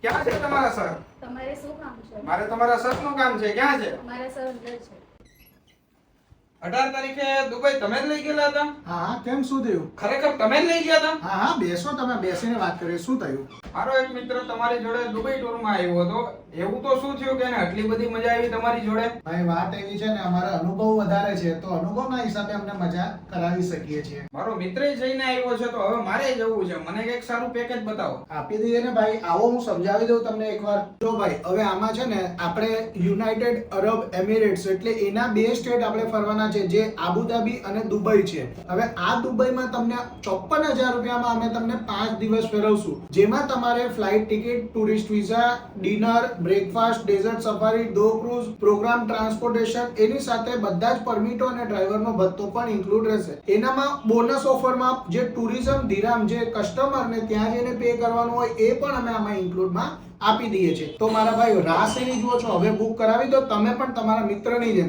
ક્યાં છે તમારા સર? તમારે શું કામ છે? મારે તમારા સરનું કામ છે. ક્યાં છે? અમારા સર અંદર છે. 18 તારીખે દુબઈ તમે જ લઈ ગયેલા હતા? હા, કેમ શું થયું? ખરેખર તમે જ લઈ ગયા હતા? હા, બેસો, તમે બેસીને વાત કરીએ. શું થયું? મારો એક મિત્ર તમારી જોડે દુબઈ ટૂરમાં આવ્યો હતો. એવું તો શું થયું કે એને આટલી બધી મજા આવી તમારી જોડે? ભાઈ, વાત એવી છે ને, અમારા અનુભવ વધારે છે, તો અનુભવના હિસાબે અમને મજા કરાવી શકીએ છીએ. મારો મિત્ર જઈને આવ્યો છે, તો હવે મારે જવું છે. મને કંઈક સારું પેકેજ બતાવો. આપી દઈએ ને ભાઈ. આવો, હું સમજાવી દઉં તમને એકવાર. જો ભાઈ, હવે આમાં છે ને, આપણે યુનાઇટેડ અરબ એમિરેટ્સ એટલે એના બે સ્ટેટ આપણે ફરવાના છે, જે આબુધાબી અને દુબઈ છે. હવે આ દુબઈમાં તમને 54,000 રૂપિયામાં અમે તમને 5 દિવસ ફેરવશું, જેમાં તમારે flight ticket, tourist visa, dinner, breakfast, desert safari, dhow cruise, programme transportation, એની સાથે બધા જ પરમિટો અને ડ્રાઈવરનો ભથ્થો પણ ઇન્ક્લુડ રહેશે. એનામાં બોનસ ઓફરમાં જે ટુરિઝમ દિરામ જે કસ્ટમરને ત્યાં જઈને પે કરવાનું હોય એ પણ અમે આમાં ઇન્ક્લુડમાં આપી દઈએ છીએ. તો મારા ભાઈ, રાહ શેની જુઓ છો? હવે બુક કરાવી દો તમે પણ તમારા મિત્રની જેમ.